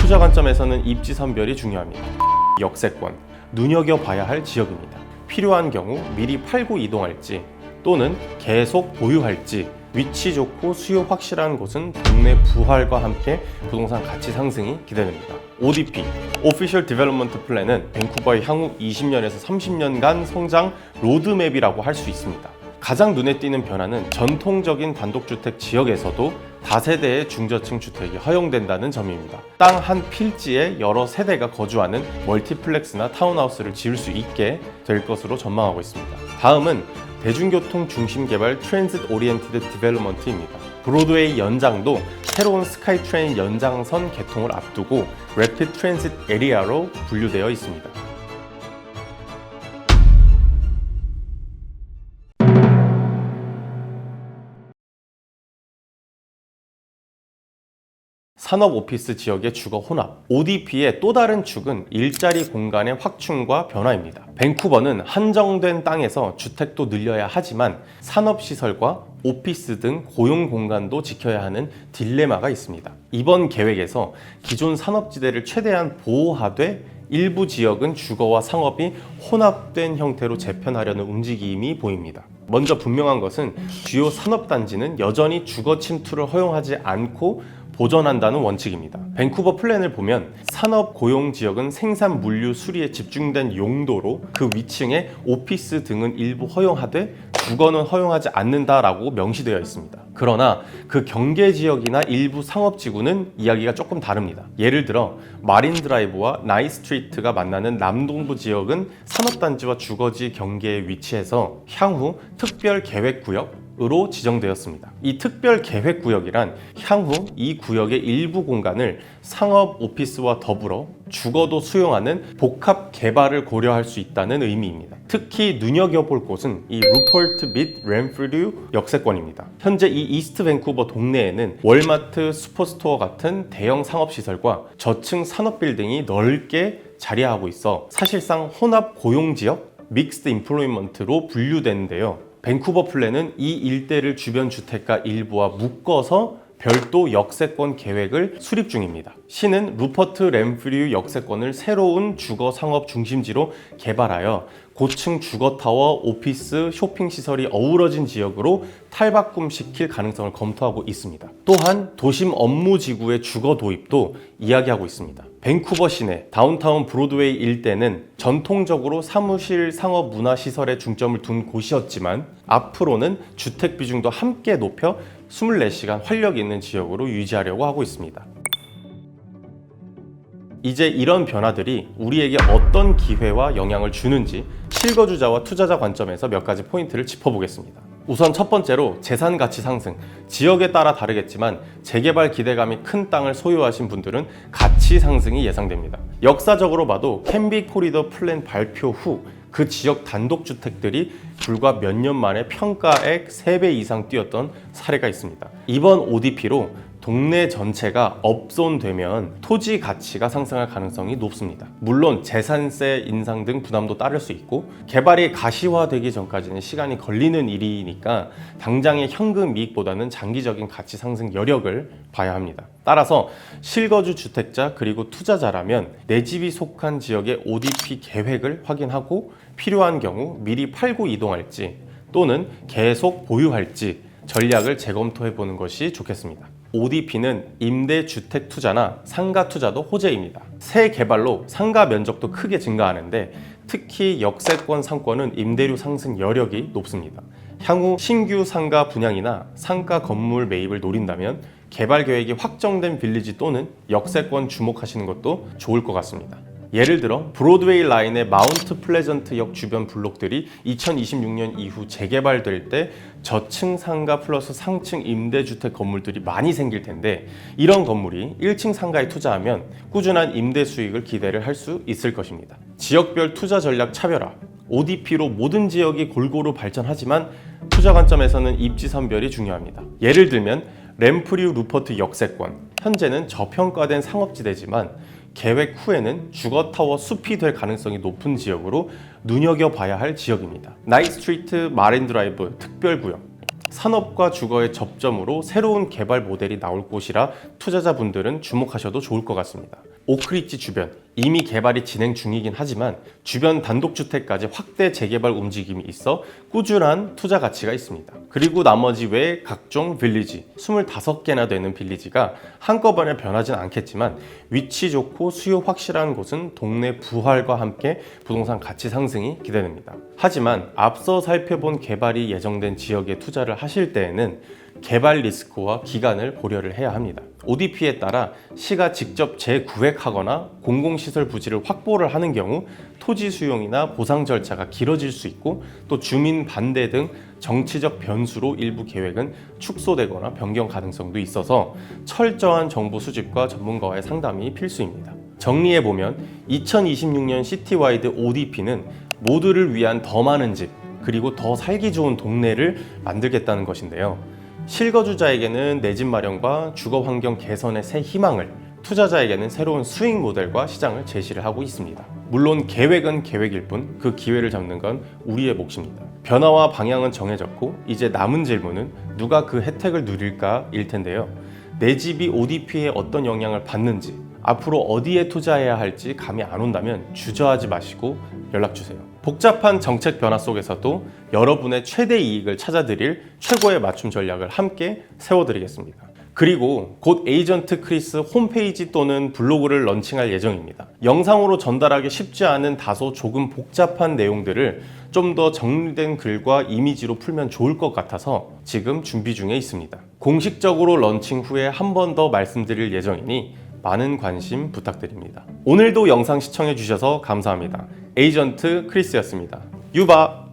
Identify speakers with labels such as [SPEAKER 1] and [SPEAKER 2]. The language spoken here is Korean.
[SPEAKER 1] 투자 관점에서는 입지 선별이 중요합니다. 역세권, 눈여겨봐야 할 지역입니다. 필요한 경우 미리 팔고 이동할지 또는 계속 보유할지, 위치 좋고 수요 확실한 곳은 동네 부활과 함께 부동산 가치 상승이 기대됩니다. ODP, Official Development Plan은 밴쿠버의 향후 20년에서 30년간 성장 로드맵이라고 할 수 있습니다. 가장 눈에 띄는 변화는 전통적인 단독주택 지역에서도 다세대의 중저층 주택이 허용된다는 점입니다. 땅 한 필지에 여러 세대가 거주하는 멀티플렉스나 타운하우스를 지을 수 있게 될 것으로 전망하고 있습니다. 다음은 대중교통 중심 개발 트랜짓 오리엔티드 디벨롭먼트입니다. 브로드웨이 연장도 새로운 스카이트레인 연장선 개통을 앞두고 래피드 트랜짓 에리아로 분류되어 있습니다. 산업 오피스 지역의 주거 혼합, ODP의 또 다른 축은 일자리 공간의 확충과 변화입니다. 밴쿠버는 한정된 땅에서 주택도 늘려야 하지만 산업시설과 오피스 등 고용 공간도 지켜야 하는 딜레마가 있습니다. 이번 계획에서 기존 산업지대를 최대한 보호하되 일부 지역은 주거와 상업이 혼합된 형태로 재편하려는 움직임이 보입니다. 먼저 분명한 것은 주요 산업단지는 여전히 주거 침투를 허용하지 않고 보전한다는 원칙입니다. 밴쿠버 플랜을 보면 산업 고용 지역은 생산 물류 수리에 집중된 용도로 그 위층에 오피스 등은 일부 허용하되 주거는 허용하지 않는다라고 명시되어 있습니다. 그러나 그 경계 지역이나 일부 상업지구는 이야기가 조금 다릅니다. 예를 들어 마린 드라이브와 나이 스트리트가 만나는 남동부 지역은 산업단지와 주거지 경계에 위치해서 향후 특별 계획구역 으로 지정되었습니다. 이 특별 계획 구역이란 향후 이 구역의 일부 공간을 상업 오피스와 더불어 주거도 수용하는 복합 개발을 고려할 수 있다는 의미입니다. 특히 눈여겨볼 곳은 이 루퍼트 및 램프류 역세권입니다. 현재 이 이스트 밴쿠버 동네에는 월마트, 슈퍼스토어 같은 대형 상업시설과 저층 산업 빌딩이 넓게 자리하고 있어 사실상 혼합 고용지역, 믹스드 인플로이먼트로 분류되는데요. 밴쿠버 플랜은 이 일대를 주변 주택가 일부와 묶어서 별도 역세권 계획을 수립 중입니다. 시는 루퍼트 램프류 역세권을 새로운 주거 상업 중심지로 개발하여 고층 주거타워, 오피스, 쇼핑시설이 어우러진 지역으로 탈바꿈시킬 가능성을 검토하고 있습니다. 또한 도심 업무지구의 주거 도입도 이야기하고 있습니다. 밴쿠버 시내 다운타운 브로드웨이 일대는 전통적으로 사무실, 상업, 문화시설에 중점을 둔 곳이었지만 앞으로는 주택 비중도 함께 높여 24시간 활력 있는 지역으로 유지하려고 하고 있습니다. 이제 이런 변화들이 우리에게 어떤 기회와 영향을 주는지 실거주자와 투자자 관점에서 몇 가지 포인트를 짚어보겠습니다. 우선 첫 번째로 재산 가치 상승. 지역에 따라 다르겠지만 재개발 기대감이 큰 땅을 소유하신 분들은 가치 상승이 예상됩니다. 역사적으로 봐도 캔비 코리더 플랜 발표 후 그 지역 단독주택들이 불과 몇 년 만에 평가액 3배 이상 뛰었던 사례가 있습니다. 이번 ODP로 동네 전체가 업존되면 토지 가치가 상승할 가능성이 높습니다. 물론 재산세 인상 등 부담도 따를 수 있고 개발이 가시화되기 전까지는 시간이 걸리는 일이니까 당장의 현금 이익보다는 장기적인 가치 상승 여력을 봐야 합니다. 따라서 실거주 주택자 그리고 투자자라면 내 집이 속한 지역의 ODP 계획을 확인하고 필요한 경우 미리 팔고 이동할지 또는 계속 보유할지 전략을 재검토해 보는 것이 좋겠습니다. ODP는 임대주택 투자나 상가 투자도 호재입니다. 새 개발로 상가 면적도 크게 증가하는데 특히 역세권 상권은 임대료 상승 여력이 높습니다. 향후 신규 상가 분양이나 상가 건물 매입을 노린다면 개발 계획이 확정된 빌리지 또는 역세권 주목하시는 것도 좋을 것 같습니다. 예를 들어 브로드웨이 라인의 마운트 플레전트역 주변 블록들이 2026년 이후 재개발될 때 저층 상가 플러스 상층 임대주택 건물들이 많이 생길 텐데 이런 건물이 1층 상가에 투자하면 꾸준한 임대 수익을 기대를 할 수 있을 것입니다. 지역별 투자 전략 차별화, ODP로 모든 지역이 골고루 발전하지만 투자 관점에서는 입지 선별이 중요합니다. 예를 들면 램프류 루퍼트 역세권, 현재는 저평가된 상업지대지만 계획 후에는 주거타워 숲이 될 가능성이 높은 지역으로 눈여겨봐야 할 지역입니다. 나이 스트리트 마린 드라이브 특별구역, 산업과 주거의 접점으로 새로운 개발 모델이 나올 곳이라 투자자분들은 주목하셔도 좋을 것 같습니다. 오크리지 주변 이미 개발이 진행 중이긴 하지만 주변 단독주택까지 확대 재개발 움직임이 있어 꾸준한 투자 가치가 있습니다. 그리고 나머지 외 각종 빌리지 25개나 되는 빌리지가 한꺼번에 변하진 않겠지만 위치 좋고 수요 확실한 곳은 동네 부활과 함께 부동산 가치 상승이 기대됩니다. 하지만 앞서 살펴본 개발이 예정된 지역에 투자를 하실 때에는 개발 리스크와 기간을 고려를 해야 합니다. ODP에 따라 시가 직접 재구획하거나 공공시설 부지를 확보를 하는 경우 토지 수용이나 보상 절차가 길어질 수 있고 또 주민 반대 등 정치적 변수로 일부 계획은 축소되거나 변경 가능성도 있어서 철저한 정보 수집과 전문가와의 상담이 필수입니다. 정리해보면 2026년 시티와이드 ODP는 모두를 위한 더 많은 집 그리고 더 살기 좋은 동네를 만들겠다는 것인데요. 실거주자에게는 내 집 마련과 주거 환경 개선의 새 희망을, 투자자에게는 새로운 수익 모델과 시장을 제시를 하고 있습니다. 물론 계획은 계획일 뿐 그 기회를 잡는 건 우리의 몫입니다. 변화와 방향은 정해졌고 이제 남은 질문은 누가 그 혜택을 누릴까 일 텐데요. 내 집이 ODP에 어떤 영향을 받는지, 앞으로 어디에 투자해야 할지 감이 안 온다면 주저하지 마시고 연락주세요. 복잡한 정책 변화 속에서도 여러분의 최대 이익을 찾아드릴 최고의 맞춤 전략을 함께 세워드리겠습니다. 그리고 곧 에이전트 크리스 홈페이지 또는 블로그를 런칭할 예정입니다. 영상으로 전달하기 쉽지 않은 다소 조금 복잡한 내용들을 좀 더 정리된 글과 이미지로 풀면 좋을 것 같아서 지금 준비 중에 있습니다. 공식적으로 런칭 후에 한 번 더 말씀드릴 예정이니 많은 관심 부탁드립니다. 오늘도 영상 시청해 주셔서 감사합니다. 에이전트 크리스였습니다. 유바!